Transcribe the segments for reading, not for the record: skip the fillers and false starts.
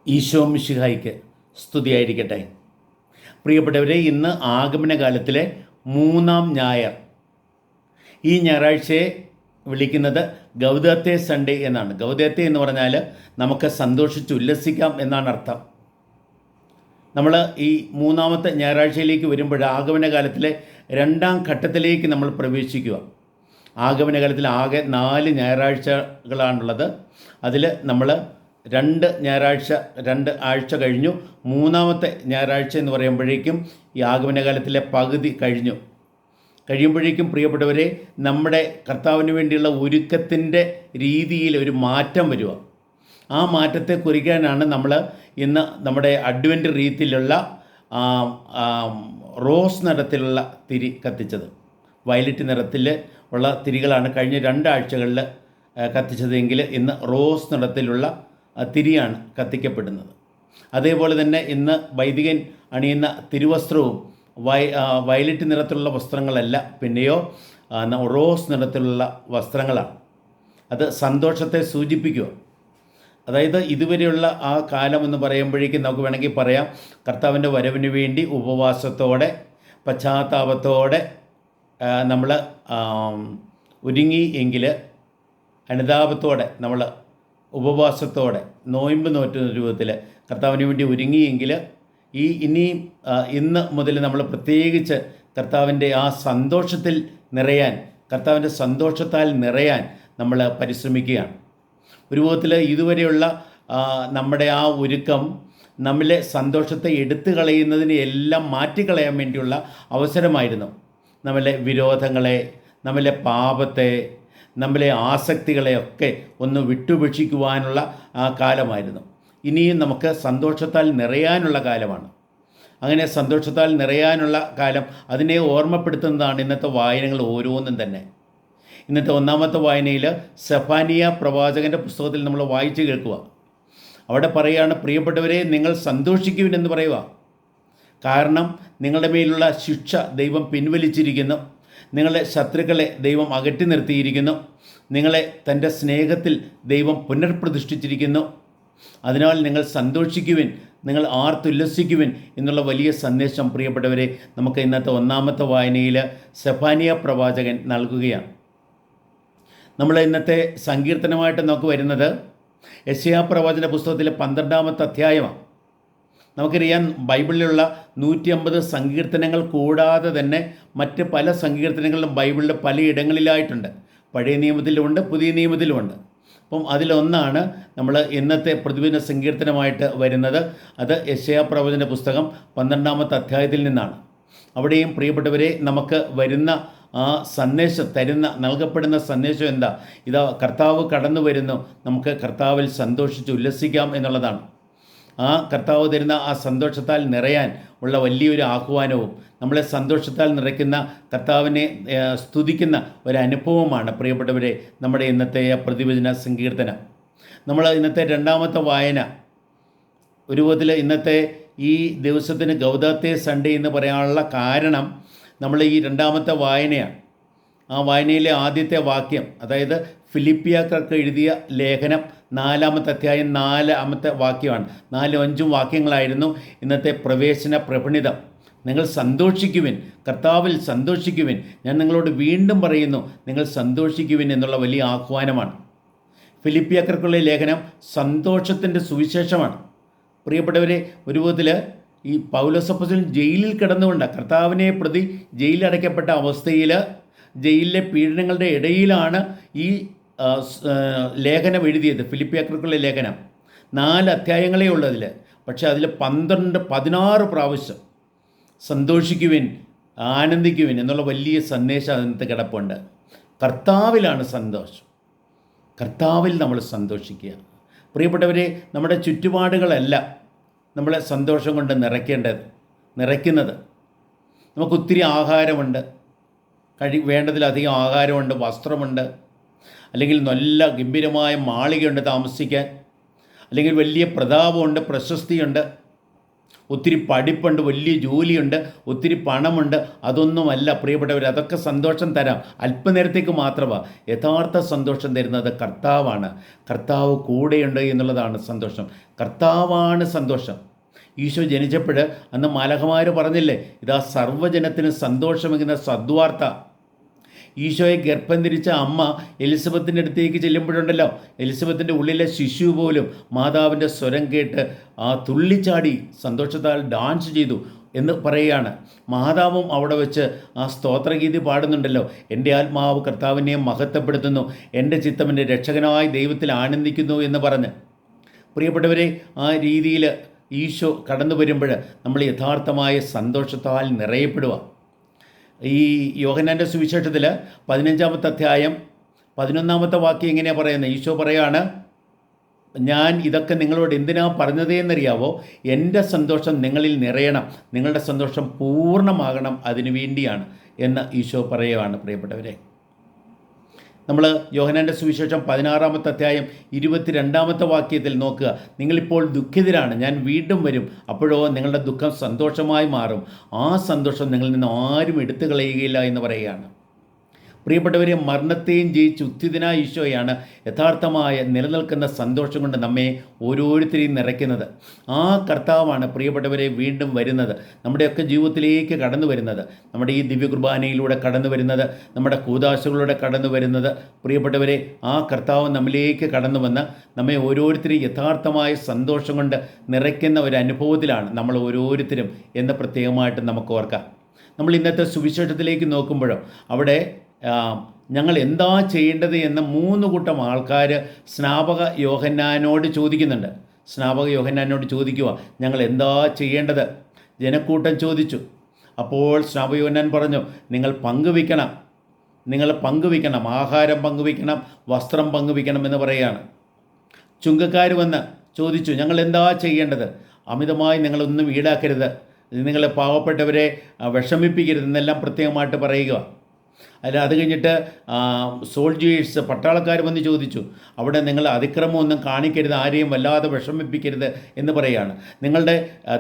ഈശോ മിശിഹായ്ക്ക് സ്തുതിയായിരിക്കട്ടെ. പ്രിയപ്പെട്ടവരെ, ഇന്ന് ആഗമനകാലത്തിലെ 3-ാം ഞായർ. ഈ ഞായറാഴ്ചയെ വിളിക്കുന്നത് ഗൗദേത്തെ സൺഡേ എന്നാണ്. ഗൗദേത്തെ എന്ന് പറഞ്ഞാൽ നമുക്ക് സന്തോഷിച്ച് ഉല്ലസിക്കാം എന്നാണ് അർത്ഥം. നമ്മൾ ഈ 3-ാമത്തെ ഞായറാഴ്ചയിലേക്ക് വരുമ്പോൾ ആഗമനകാലത്തിലെ 2-ാം ഘട്ടത്തിലേക്ക് നമ്മൾ പ്രവേശിക്കുക. ആഗമനകാലത്തിൽ ആകെ 4 ഞായറാഴ്ചകളാണുള്ളത്. അതിൽ നമ്മൾ 2 ആഴ്ച കഴിഞ്ഞു. 3-ാമത്തെ ഞായറാഴ്ച എന്ന് പറയുമ്പോഴേക്കും ഈ ആഗമനകാലത്തിലെ പകുതി കഴിയുമ്പോഴേക്കും പ്രിയപ്പെട്ടവരെ, നമ്മുടെ കർത്താവിന് വേണ്ടിയുള്ള ഒരുക്കത്തിൻ്റെ രീതിയിൽ ഒരു മാറ്റം വരിക. ആ മാറ്റത്തെ കുറിക്കാനാണ് നമ്മൾ ഇന്ന് നമ്മുടെ അഡ്വൻ്റ് റീത്തിലുള്ള റോസ് നിറത്തിലുള്ള തിരി കത്തിച്ചത്. വയലറ്റ് നിറത്തിൽ ഉള്ള തിരികളാണ് കഴിഞ്ഞ 2 ആഴ്ചകളിൽ കത്തിച്ചതെങ്കിൽ ഇന്ന് റോസ് നിറത്തിലുള്ള തിരിയാണ് കത്തിക്കപ്പെടുന്നത്. അതേപോലെ തന്നെ ഇന്ന് വൈദികൻ അണിയുന്ന തിരുവസ്ത്രവും വയലറ്റ് നിറത്തിലുള്ള വസ്ത്രങ്ങളല്ല, പിന്നെയോ റോസ് നിറത്തിലുള്ള വസ്ത്രങ്ങളാണ്. അത് സന്തോഷത്തെ സൂചിപ്പിക്കുക. അതായത് ഇതുവരെയുള്ള ആ കാലം എന്ന് പറയുമ്പോഴേക്കും നമുക്ക് വേണമെങ്കിൽ പറയാം, കർത്താവിൻ്റെ വരവിന് വേണ്ടി ഉപവാസത്തോടെ പശ്ചാത്താപത്തോടെ നമ്മൾ ഒരുങ്ങി എങ്കിൽ, അനുതാപത്തോടെ നമ്മൾ ഉപവാസത്തോടെ നോയമ്പ് നോറ്റുന്ന രൂപത്തിൽ കർത്താവിന് വേണ്ടി ഒരുങ്ങിയെങ്കിൽ ഇന്ന് മുതൽ നമ്മൾ പ്രത്യേകിച്ച് കർത്താവിൻ്റെ ആ സന്തോഷത്തിൽ നിറയാൻ, കർത്താവിൻ്റെ സന്തോഷത്താൽ നിറയാൻ നമ്മൾ പരിശ്രമിക്കുകയാണ്. ഒരു വിധത്തിൽ ഇതുവരെയുള്ള നമ്മുടെ ആ ഒരുക്കം നമ്മളെ സന്തോഷത്തെ എടുത്തു കളയുന്നതിനെ എല്ലാം മാറ്റിക്കളയാൻ വേണ്ടിയുള്ള അവസരമായിരുന്നു. നമ്മളെ വിരോധങ്ങളെ, നമ്മളെ പാപത്തെ, നമ്മളെ ആസക്തികളെയൊക്കെ ഒന്ന് വിട്ടുപേക്ഷിക്കുവാനുള്ള ആ കാലമായിരുന്നു. ഇനിയും നമുക്ക് സന്തോഷത്താൽ നിറയാനുള്ള കാലമാണ്. അങ്ങനെ സന്തോഷത്താൽ നിറയാനുള്ള കാലം, അതിനെ ഓർമ്മപ്പെടുത്തുന്നതാണ് ഇന്നത്തെ വായനകൾ ഓരോന്നും തന്നെ. ഇന്നത്തെ 1-ാമത്തെ വായനയിൽ സെഫാനിയ പ്രവാചകൻ്റെ പുസ്തകത്തിൽ നമ്മൾ വായിച്ചു കേൾക്കുക. അവിടെ പറയുകയാണ്, പ്രിയപ്പെട്ടവരെ, നിങ്ങൾ സന്തോഷിക്കുവിനെന്ന് പറയുക. കാരണം നിങ്ങളുടെ മേലുള്ള ശിക്ഷ ദൈവം പിൻവലിച്ചിരിക്കുന്നു. നിങ്ങളുടെ ശത്രുക്കളെ ദൈവം അകറ്റി നിർത്തിയിരിക്കുന്നു. നിങ്ങളെ തൻ്റെ സ്നേഹത്തിൽ ദൈവം പുനർപ്രതിഷ്ഠിച്ചിരിക്കുന്നു. അതിനാൽ നിങ്ങൾ സന്തോഷിക്കുവിൻ, നിങ്ങൾ ആർത്തുല്ലസിക്കുവിൻ എന്നുള്ള വലിയ സന്ദേശം പ്രിയപ്പെട്ടവരെ നമുക്ക് ഇന്നത്തെ 1-ാമത്തെ വായനയിൽ സെഫാനിയ പ്രവാചകൻ നൽകുകയാണ്. നമ്മൾ ഇന്നത്തെ സങ്കീർത്തനമായിട്ട് നമുക്ക് വരുന്നത് യെശയ്യാ പ്രവാചന പുസ്തകത്തിലെ 12-ാമത്തെ അധ്യായമാണ്. നമുക്കറിയാം, ബൈബിളിലുള്ള 150 സങ്കീർത്തനങ്ങൾ കൂടാതെ തന്നെ മറ്റ് പല സങ്കീർത്തനങ്ങളിലും ബൈബിളിൽ പലയിടങ്ങളിലായിട്ടുണ്ട്. പഴയ നിയമത്തിലുമുണ്ട്, പുതിയ നിയമത്തിലുമുണ്ട്. അപ്പം അതിലൊന്നാണ് നമ്മൾ ഇന്നത്തെ പ്രതിദിന സങ്കീർത്തനമായിട്ട് വരുന്നത്. അത് യെശയ്യാ പ്രവചന പുസ്തകം 12-ാമത്തെ അധ്യായത്തിൽ നിന്നാണ്. അവിടെയും പ്രിയപ്പെട്ടവരെ, നമുക്ക് വരുന്ന ആ സന്ദേശം നൽകപ്പെടുന്ന സന്ദേശം എന്താ? ഇതാ കർത്താവ് കടന്നു വരുന്നു, നമുക്ക് കർത്താവിൽ സന്തോഷിച്ച് ഉല്ലസിക്കാം എന്നുള്ളതാണ്. ആ കർത്താവ് തരുന്ന ആ സന്തോഷത്താൽ നിറയാൻ ഉള്ള വലിയൊരു ആഹ്വാനവും നമ്മളെ സന്തോഷത്താൽ നിറയ്ക്കുന്ന കർത്താവിനെ സ്തുതിക്കുന്ന ഒരനുഭവമാണ് പ്രിയപ്പെട്ടവരെ നമ്മുടെ ഇന്നത്തെ പ്രതിവചന സങ്കീർത്തനം. നമ്മൾ ഇന്നത്തെ 2-ാമത്തെ വായന, ഒരു വിധത്തിൽ ഇന്നത്തെ ഈ ദിവസത്തിന് ഗൗദേത്തെ സൺഡേ എന്ന് പറയാനുള്ള കാരണം നമ്മൾ ഈ 2-ാമത്തെ വായനയാണ്. ആ വായനയിലെ ആദ്യത്തെ വാക്യം, അതായത് ഫിലിപ്പിയർക്ക് എഴുതിയ ലേഖനം 4-ാമത്തെ അധ്യായം 4-ാമത്തെ വാക്യമാണ്. 4-5 വാക്യങ്ങളായിരുന്നു ഇന്നത്തെ പ്രവേശന പ്രപണിതം. നിങ്ങൾ സന്തോഷിക്കുവിൻ, കർത്താവിൽ സന്തോഷിക്കുവിൻ, ഞാൻ നിങ്ങളോട് വീണ്ടും പറയുന്നു, നിങ്ങൾ സന്തോഷിക്കുവിൻ എന്നുള്ള വലിയ ആഹ്വാനമാണ്. ഫിലിപ്പിയർക്കുള്ള ലേഖനം സന്തോഷത്തിൻ്റെ സുവിശേഷമാണ്. പ്രിയപ്പെട്ടവരെ, ഒരു വിധത്തിൽ ഈ പൗലോസ് അപ്പോസ്തലൻ ജയിലിൽ കിടന്നുകൊണ്ട്, കർത്താവിനെ പ്രതി ജയിലിലടയ്ക്കപ്പെട്ട അവസ്ഥയിൽ, ജയിലിലെ പീഡനങ്ങളുടെ ഇടയിലാണ് ഈ ലേഖനം എഴുതിയത്. ഫിലിപ്പിയർക്കുള്ള ലേഖനം 4 അധ്യായങ്ങളേ ഉള്ളതിൽ, പക്ഷേ അതിൽ 16 പ്രാവശ്യം സന്തോഷിക്കുവിൻ, ആനന്ദിക്കുവിൻ എന്നുള്ള വലിയ സന്ദേശം അതിനകത്ത് കിടപ്പുണ്ട്. കർത്താവിലാണ് സന്തോഷം, കർത്താവിൽ നമ്മൾ സന്തോഷിക്കുക. പ്രിയപ്പെട്ടവരെ, നമ്മുടെ ചുറ്റുപാടുകളല്ല നമ്മളെ സന്തോഷം കൊണ്ട് നിറയ്ക്കുന്നത്. നമുക്കൊത്തിരി ആഹാരമുണ്ട്, വേണ്ടതിലധികം ആഹാരമുണ്ട്, വസ്ത്രമുണ്ട്, അല്ലെങ്കിൽ നല്ല ഗംഭീരമായ മാളികയുണ്ട് താമസിക്കാൻ, അല്ലെങ്കിൽ വലിയ പ്രതാപമുണ്ട്, പ്രശസ്തിയുണ്ട്, ഒത്തിരി പഠിപ്പുണ്ട്, വലിയ ജോലിയുണ്ട്, ഒത്തിരി പണമുണ്ട്, അതൊന്നുമല്ല പ്രിയപ്പെട്ടവർ. അതൊക്കെ സന്തോഷം തരാം, അല്പനേരത്തേക്ക് മാത്രമാണ്. യഥാർത്ഥ സന്തോഷം തരുന്നത് കർത്താവാണ്. കർത്താവ് കൂടെയുണ്ട് എന്നുള്ളതാണ് സന്തോഷം. കർത്താവാണ് സന്തോഷം. ഈശോ ജനിച്ചപ്പോൾ അന്ന് മാലാഖമാർ പറഞ്ഞില്ലേ, ഇതാ സർവ്വജനത്തിന് സന്തോഷമെന്ന സദ്വാർത്ത. ഈശോയെ ഗർഭം ധരിച്ച അമ്മ എലിസബത്തിൻ്റെ അടുത്തേക്ക് ചെല്ലുമ്പോഴുണ്ടല്ലോ, എലിസബത്തിൻ്റെ ഉള്ളിലെ ശിശു പോലും മാതാവിൻ്റെ സ്വരം കേട്ട് തുള്ളിച്ചാടി സന്തോഷത്താൽ ഡാൻസ് ചെയ്തു എന്ന് പറയുകയാണ്. മാതാവും അവിടെ വെച്ച് ആ സ്തോത്രഗീതി പാടുന്നുണ്ടല്ലോ, എൻ്റെ ആത്മാവ് കർത്താവിനെ മഹത്വപ്പെടുത്തുന്നു, എൻ്റെ ചിത്തം എൻ്റെ രക്ഷകനായ ദൈവത്തിൽ ആനന്ദിക്കുന്നു എന്ന് പറഞ്ഞ്. പ്രിയപ്പെട്ടവരെ, ആ രീതിയിൽ ഈശോ കടന്നു വരുമ്പോൾ നമ്മൾ യഥാർത്ഥമായ സന്തോഷത്താൽ നിറയപ്പെടുക. ഈ യോഹന്നാൻ്റെ സുവിശേഷത്തിൽ 15-ാമത്തെ അധ്യായം 11-ാമത്തെ വാക്യം എങ്ങനെയാണ് പറയുന്നത്? ഈശോ പറയാണ്, ഞാൻ ഇതൊക്കെ നിങ്ങളോട് എന്തിനാ പറഞ്ഞതേന്നറിയാവോ? എൻ്റെ സന്തോഷം നിങ്ങളിൽ നിറയണം, നിങ്ങളുടെ സന്തോഷം പൂർണ്ണമാകണം, അതിനു വേണ്ടിയാണ് എന്ന് ഈശോ പറയുകയാണ്. പ്രിയപ്പെട്ടവരെ, നമ്മൾ യോഹന്നാൻ്റെ സുവിശേഷം 16-ാമത്തെ അധ്യായം 22-ാമത്തെ വാക്യത്തിൽ നോക്കുക. നിങ്ങളിപ്പോൾ ദുഃഖിതരാണ്, ഞാൻ വീണ്ടും വരും, അപ്പോഴോ നിങ്ങളുടെ ദുഃഖം സന്തോഷമായി മാറും, ആ സന്തോഷം നിങ്ങളിൽ നിന്ന് ആരും എടുത്തു കളയുകയില്ല എന്ന് പറയുകയാണ്. പ്രിയപ്പെട്ടവരെ, മരണത്തെയും ജയിച്ച് ഉത്തിതനായ ഈശോയാണ് യഥാർത്ഥമായ നിലനിൽക്കുന്ന സന്തോഷം കൊണ്ട് നമ്മെ ഓരോരുത്തരെയും നിറയ്ക്കുന്നത്. ആ കർത്താവാണ് പ്രിയപ്പെട്ടവരെ വീണ്ടും വരുന്നത്, നമ്മുടെയൊക്കെ ജീവിതത്തിലേക്ക് കടന്നു വരുന്നത്, നമ്മുടെ ഈ ദിവ്യകുർബാനയിലൂടെ കടന്നു വരുന്നത്, നമ്മുടെ കൂദാശകളിലൂടെ കടന്നു വരുന്നത്. പ്രിയപ്പെട്ടവരെ, ആ കർത്താവ് നമ്മിലേക്ക് കടന്നു വന്ന് നമ്മെ ഓരോരുത്തരെയും യഥാർത്ഥമായ സന്തോഷം കൊണ്ട് നിറയ്ക്കുന്ന ഒരു അനുഭവത്തിലാണ് നമ്മൾ ഓരോരുത്തരും എന്ന് പ്രത്യേകമായിട്ട് നമുക്ക് ഓർക്കാം. നമ്മൾ ഇന്നത്തെ സുവിശേഷത്തിലേക്ക് നോക്കുമ്പോഴോ അവിടെ ഞങ്ങൾ എന്താ ചെയ്യേണ്ടത് എന്ന് 3 കൂട്ടം ആൾക്കാർ സ്നാപക യോഹന്നാനോട് ചോദിക്കുന്നുണ്ട്. സ്നാപക യോഹന്നാനോട് ചോദിക്കുക, ഞങ്ങൾ എന്താ ചെയ്യേണ്ടത്? ജനക്കൂട്ടം ചോദിച്ചു. അപ്പോൾ സ്നാപക യോഹന്നാൻ പറഞ്ഞു, നിങ്ങൾ പങ്കുവയ്ക്കണം, ആഹാരം പങ്കുവയ്ക്കണം, വസ്ത്രം പങ്കുവയ്ക്കണം എന്ന് പറയുകയാണ്. ചുങ്കക്കാർ വന്ന് ചോദിച്ചു, ഞങ്ങൾ എന്താ ചെയ്യേണ്ടത്? അമിതമായി നിങ്ങളൊന്നും ഈടാക്കരുത്, നിങ്ങൾ പാവപ്പെട്ടവരെ വിഷമിപ്പിക്കരുതെന്നെല്ലാം പ്രത്യേകമായിട്ട് പറയുക. അല്ല, അത് കഴിഞ്ഞിട്ട് സോൾജേഴ്സ്, പട്ടാളക്കാർ വന്ന് ചോദിച്ചു, അവിടെ നിങ്ങൾ അതിക്രമമൊന്നും കാണിക്കരുത്, ആരെയും വല്ലാതെ വിഷമിപ്പിക്കരുത് എന്ന് പറയുകയാണ്. നിങ്ങളുടെ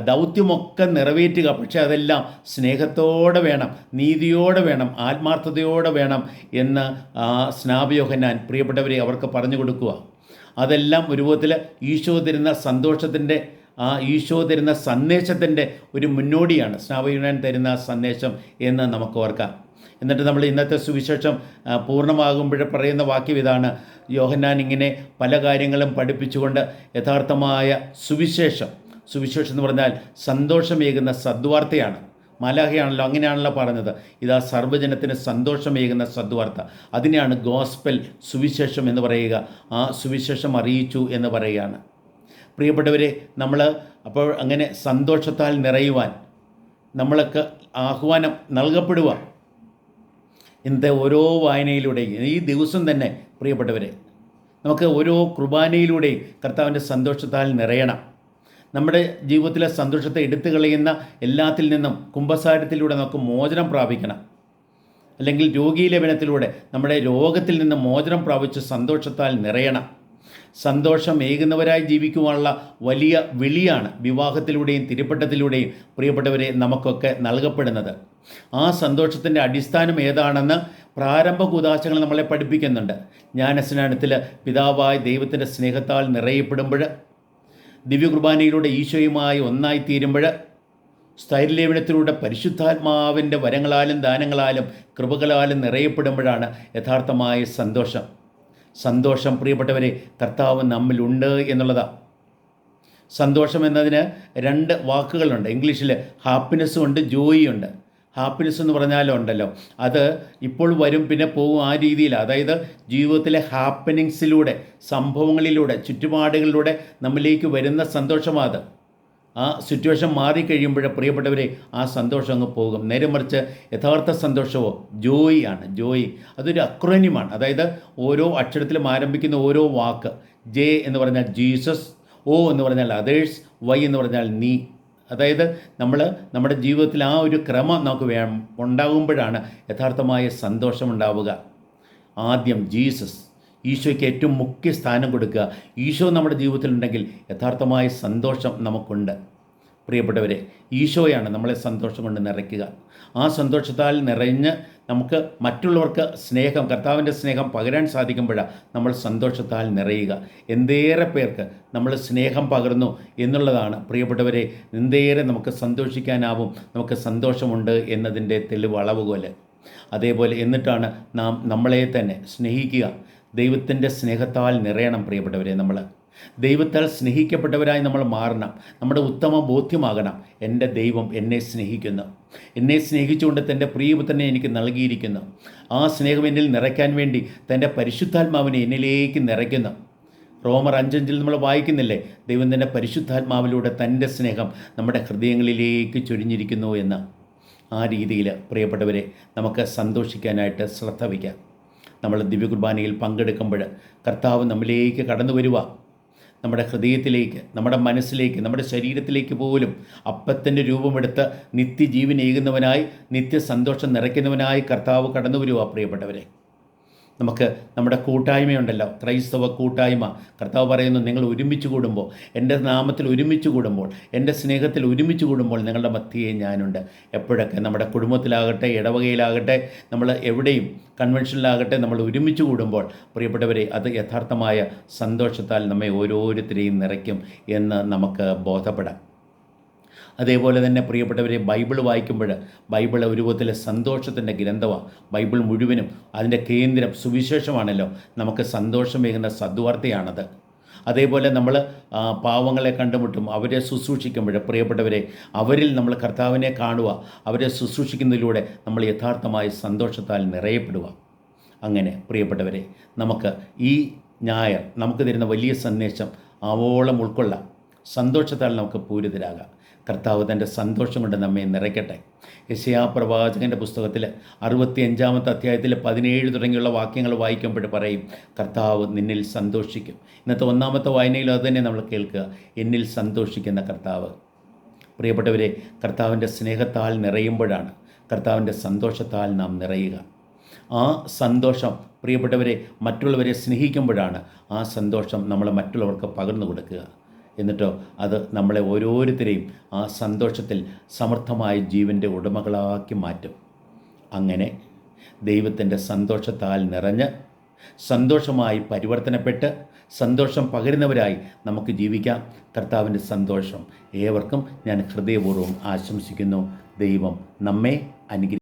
ദൗത്യമൊക്കെ നിറവേറ്റുക, പക്ഷേ അതെല്ലാം സ്നേഹത്തോടെ വേണം, നീതിയോടെ വേണം, ആത്മാർത്ഥതയോടെ വേണം എന്ന് സ്നാപക യോഹന്നാൻ പ്രിയപ്പെട്ടവരെ അവർക്ക് പറഞ്ഞു കൊടുക്കുക. അതെല്ലാം ഒരു വിധത്തിൽ ഈശോ തരുന്ന സന്തോഷത്തിൻ്റെ, ഈശോ തരുന്ന സന്ദേശത്തിൻ്റെ ഒരു മുന്നോടിയാണ് സ്നാപക യോഹന്നാൻ തരുന്ന സന്ദേശം എന്ന് നമുക്ക് ഓർക്കാം. എന്നിട്ട് നമ്മൾ ഇന്നത്തെ സുവിശേഷം പൂർണ്ണമാകുമ്പോൾ പറയുന്ന വാക്യം ഇതാണ്. യോഹന്നാൻ ഇങ്ങനെ പല കാര്യങ്ങളും പഠിപ്പിച്ചുകൊണ്ട് യഥാർത്ഥമായ സുവിശേഷം എന്ന് പറഞ്ഞാൽ സന്തോഷമേകുന്ന സദ്വാർത്തയാണ്. മാലാഖയാണല്ലോ, അങ്ങനെയാണല്ലോ പറഞ്ഞത്, ഇതാ സർവ്വജനത്തിന് സന്തോഷമേകുന്ന സദ്വാർത്ത, അതിനെയാണ് ഗോസ്പൽ, സുവിശേഷം എന്ന് പറയുക. ആ സുവിശേഷം അറിയിച്ചു എന്ന് പറയുകയാണ്. പ്രിയപ്പെട്ടവരെ, നമ്മൾ അപ്പോൾ അങ്ങനെ സന്തോഷത്താൽ നിറയുവാൻ നമ്മൾക്ക് ആഹ്വാനം നൽകപ്പെടുക. ഇന്നത്തെ ഓരോ വായനയിലൂടെയും ഈ ദിവസം തന്നെ പ്രിയപ്പെട്ടവരെ, നമുക്ക് ഓരോ കുർബാനയിലൂടെയും കർത്താവിൻ്റെ സന്തോഷത്താൽ നിറയണം. നമ്മുടെ ജീവിതത്തിലെ സന്തോഷത്തെ എടുത്തു കളയുന്ന എല്ലാത്തിൽ നിന്നും കുമ്പസാരത്തിലൂടെ നമുക്ക് മോചനം പ്രാപിക്കണം. അല്ലെങ്കിൽ രോഗീലേപനത്തിലൂടെ നമ്മുടെ രോഗത്തിൽ നിന്ന് മോചനം പ്രാപിച്ച് സന്തോഷത്താൽ നിറയണം. സന്തോഷം ഏകുന്നവരായി ജീവിക്കുവാനുള്ള വലിയ വിളിയാണ് വിവാഹത്തിലൂടെയും തിരുപ്പട്ടത്തിലൂടെയും പ്രിയപ്പെട്ടവരെ നമുക്കൊക്കെ നൽകപ്പെടുന്നത്. ആ സന്തോഷത്തിൻ്റെ അടിസ്ഥാനം ഏതാണെന്ന് പ്രാരംഭ കൂദാശകൾ നമ്മളെ പഠിപ്പിക്കുന്നുണ്ട്. ജ്ഞാനസ്നാനത്തിൽ പിതാവായ ദൈവത്തിൻ്റെ സ്നേഹത്താൽ നിറയപ്പെടുമ്പോൾ, ദിവ്യകുർബാനയിലൂടെ ഈശോയുമായി ഒന്നായിത്തീരുമ്പോൾ, സ്ഥൈര്യലേപനത്തിലൂടെ പരിശുദ്ധാത്മാവിൻ്റെ വരങ്ങളാലും ദാനങ്ങളാലും കൃപകളാലും നിറയപ്പെടുമ്പോഴാണ് യഥാർത്ഥമായ സന്തോഷം പ്രിയപ്പെട്ടവരെ കർത്താവ് നമ്മിലുണ്ട് എന്നുള്ളതാണ്. സന്തോഷം എന്നതിന് 2 വാക്കുകളുണ്ട്. ഇംഗ്ലീഷിൽ ഹാപ്പിനെസ്സും ഉണ്ട്, ജോയി ഉണ്ട്. ഹാപ്പിനെസ് എന്ന് പറഞ്ഞാലുണ്ടല്ലോ, അത് ഇപ്പോൾ വരും പിന്നെ പോകും, ആ രീതിയിൽ. അതായത് ജീവിതത്തിലെ ഹാപ്പനിങ്സിലൂടെ, സംഭവങ്ങളിലൂടെ, ചുറ്റുപാടുകളിലൂടെ നമ്മിലേക്ക് വരുന്ന സന്തോഷമാണ്. ആ സിറ്റുവേഷൻ മാറിക്കഴിയുമ്പോൾ പ്രിയപ്പെട്ടവരെ ആ സന്തോഷം അങ്ങ് പോകും. നേരെ മറിച്ച് യഥാർത്ഥ സന്തോഷമോ ജോയി ആണ്. ജോയി അതൊരു അക്രോനിമാണ്. അതായത് ഓരോ അക്ഷരത്തിലും ആരംഭിക്കുന്ന ഓരോ വാക്ക്, ജെ എന്ന് പറഞ്ഞാൽ ജീസസ്, ഓ എന്ന് പറഞ്ഞാൽ അതേഴ്സ്, വൈ എന്ന് പറഞ്ഞാൽ നീ. അതായത് നമ്മുടെ ജീവിതത്തിൽ ആ ഒരു ക്രമം നമുക്ക് ഉണ്ടാകുമ്പോഴാണ് യഥാർത്ഥമായ സന്തോഷം ഉണ്ടാവുക. ആദ്യം ജീസസ്, ഈശോയ്ക്ക് ഏറ്റവും മുഖ്യ സ്ഥാനം കൊടുക്കുക. ഈശോ നമ്മുടെ ജീവിതത്തിലുണ്ടെങ്കിൽ യഥാർത്ഥമായ സന്തോഷം നമുക്കുണ്ട്. പ്രിയപ്പെട്ടവരെ, ഈശോയാണ് നമ്മളെ സന്തോഷം കൊണ്ട് നിറയ്ക്കുക. ആ സന്തോഷത്താൽ നിറഞ്ഞ് നമുക്ക് മറ്റുള്ളവർക്ക് സ്നേഹം, കർത്താവിൻ്റെ സ്നേഹം പകരാൻ സാധിക്കുമ്പോഴാണ് നമ്മൾ സന്തോഷത്താൽ നിറയുക. എന്തേറെ പേർക്ക് നമ്മൾ സ്നേഹം പകർന്നു എന്നുള്ളതാണ് പ്രിയപ്പെട്ടവരെ, എന്തേറെ നമുക്ക് സന്തോഷിക്കാനാവും, നമുക്ക് സന്തോഷമുണ്ട് എന്നതിൻ്റെ തെളിവ് അളവുകോല്. അതേപോലെ എന്നിട്ടാണ് നാം നമ്മളെ തന്നെ സ്നേഹിക്കുക. ദൈവത്തിൻ്റെ സ്നേഹത്താൽ നിറയണം പ്രിയപ്പെട്ടവരെ. നമ്മൾ ദൈവത്താൽ സ്നേഹിക്കപ്പെട്ടവരായി നമ്മൾ മാറണം. നമ്മുടെ ഉത്തമ ബോധ്യമാകണം, എൻ്റെ ദൈവം എന്നെ സ്നേഹിക്കുന്നു, എന്നെ സ്നേഹിച്ചുകൊണ്ട് തൻ്റെ പ്രിയപുത്രനെ എനിക്ക് നൽകിയിരിക്കുന്നു. ആ സ്നേഹം എന്നിൽ നിറയ്ക്കാൻ വേണ്ടി തൻ്റെ പരിശുദ്ധാത്മാവിനെ എന്നിലേക്ക് നിറയ്ക്കുന്നു. റോമർ 5:5 നമ്മൾ വായിക്കുന്നില്ലേ, ദൈവം തൻ്റെ പരിശുദ്ധാത്മാവിലൂടെ തൻ്റെ സ്നേഹം നമ്മുടെ ഹൃദയങ്ങളിലേക്ക് ചൊരിഞ്ഞിരിക്കുന്നു എന്ന്. ആ രീതിയിൽ പ്രിയപ്പെട്ടവരെ നമുക്ക് സന്തോഷിക്കാനായിട്ട് ശ്രദ്ധ വയ്ക്കാം. നമ്മൾ ദിവ്യകുർബാനയിൽ പങ്കെടുക്കുമ്പോൾ കർത്താവ് നമ്മിലേക്ക് കടന്നു വരിക, നമ്മുടെ ഹൃദയത്തിലേക്ക്, നമ്മുടെ മനസ്സിലേക്ക്, നമ്മുടെ ശരീരത്തിലേക്ക് പോലും അപ്പത്തിൻ്റെ രൂപമെടുത്ത് നിത്യജീവനേകുന്നവനായി, നിത്യസന്തോഷം നിറയ്ക്കുന്നവനായി കർത്താവ് കടന്നു വരിക. പ്രിയപ്പെട്ടവരെ, നമുക്ക് നമ്മുടെ കൂട്ടായ്മയുണ്ടല്ലോ, ക്രൈസ്തവ കൂട്ടായ്മ. കർത്താവ് പറയുന്നു, നിങ്ങൾ ഒരുമിച്ച് കൂടുമ്പോൾ, എൻ്റെ നാമത്തിൽ ഒരുമിച്ച് കൂടുമ്പോൾ, എൻ്റെ സ്നേഹത്തിൽ ഒരുമിച്ച് കൂടുമ്പോൾ നിങ്ങളുടെ മധ്യേ ഞാനുണ്ട്. എപ്പോഴൊക്കെ നമ്മുടെ കുടുംബത്തിലാകട്ടെ, ഇടവകയിലാകട്ടെ, നമ്മൾ എവിടെയും കൺവെൻഷനിലാകട്ടെ, നമ്മൾ ഒരുമിച്ച് കൂടുമ്പോൾ പ്രിയപ്പെട്ടവരെ, അത് യഥാർത്ഥമായ സന്തോഷത്താൽ നമ്മെ ഓരോരുത്തരെയും നിറയ്ക്കും എന്ന് നമുക്ക് ബോധപ്പെടാം. അതേപോലെ തന്നെ പ്രിയപ്പെട്ടവരെ, ബൈബിൾ വായിക്കുമ്പോൾ ബൈബിൾ ഒരു വിധത്തിലെ സന്തോഷത്തിൻ്റെ ഗ്രന്ഥമാണ്. ബൈബിൾ മുഴുവനും അതിൻ്റെ കേന്ദ്രം സുവിശേഷമാണല്ലോ, നമുക്ക് സന്തോഷമേകുന്ന സദ്വാർത്തയാണത്. അതേപോലെ നമ്മൾ പാവങ്ങളെ കണ്ടുമുട്ടും, അവരെ ശുശ്രൂഷിക്കുമ്പോൾ പ്രിയപ്പെട്ടവരെ, അവരിൽ നമ്മൾ കർത്താവിനെ കാണുക, അവരെ ശുശ്രൂഷിക്കുന്നതിലൂടെ നമ്മൾ യഥാർത്ഥമായി സന്തോഷത്താൽ നിറയപ്പെടുക. അങ്ങനെ പ്രിയപ്പെട്ടവരെ, നമുക്ക് ഈ ഞായർ നമുക്ക് തരുന്ന വലിയ സന്ദേശം ആവോളം ഉൾക്കൊള്ളാം. സന്തോഷത്താൽ നമുക്ക് പൂരിതരാകാം. കർത്താവ് തൻ്റെ സന്തോഷം കൊണ്ട് നമ്മെ നിറയ്ക്കട്ടെ. യെശയ്യാ പ്രവാചകൻ്റെ പുസ്തകത്തിൽ 65-ാമത്തെ അധ്യായത്തിൽ 17 തുടങ്ങിയുള്ള വാക്യങ്ങൾ വായിക്കുമ്പോൾ പറയും, കർത്താവ് നിന്നിൽ സന്തോഷിക്കും. ഇന്നത്തെ 1-ാമത്തെ വായനയിൽ അതുതന്നെ നമ്മൾ കേൾക്കുക, എന്നിൽ സന്തോഷിക്കുന്ന കർത്താവ്. പ്രിയപ്പെട്ടവരെ, കർത്താവിൻ്റെ സ്നേഹത്താൽ നിറയുമ്പോഴാണ് കർത്താവിൻ്റെ സന്തോഷത്താൽ നാം നിറയുക. ആ സന്തോഷം പ്രിയപ്പെട്ടവരെ മറ്റുള്ളവരെ സ്നേഹിക്കുമ്പോഴാണ് ആ സന്തോഷം നമ്മൾ മറ്റുള്ളവർക്ക് പകർന്നു കൊടുക്കുക. എന്നിട്ടോ അത് നമ്മളെ ഓരോരുത്തരെയും ആ സന്തോഷത്തിൽ സമർത്ഥമായ ജീവൻ്റെ ഉടമകളാക്കി മാറ്റും. അങ്ങനെ ദൈവത്തിൻ്റെ സന്തോഷത്താൽ നിറഞ്ഞ് സന്തോഷമായി പരിവർത്തനപ്പെട്ട് സന്തോഷം പകരുന്നവരായി നമുക്ക് ജീവിക്കാം. കർത്താവിൻ്റെ സന്തോഷം ഏവർക്കും ഞാൻ ഹൃദയപൂർവ്വം ആശംസിക്കുന്നു. ദൈവം നമ്മെ അനുഗ്രഹിക്കട്ടെ.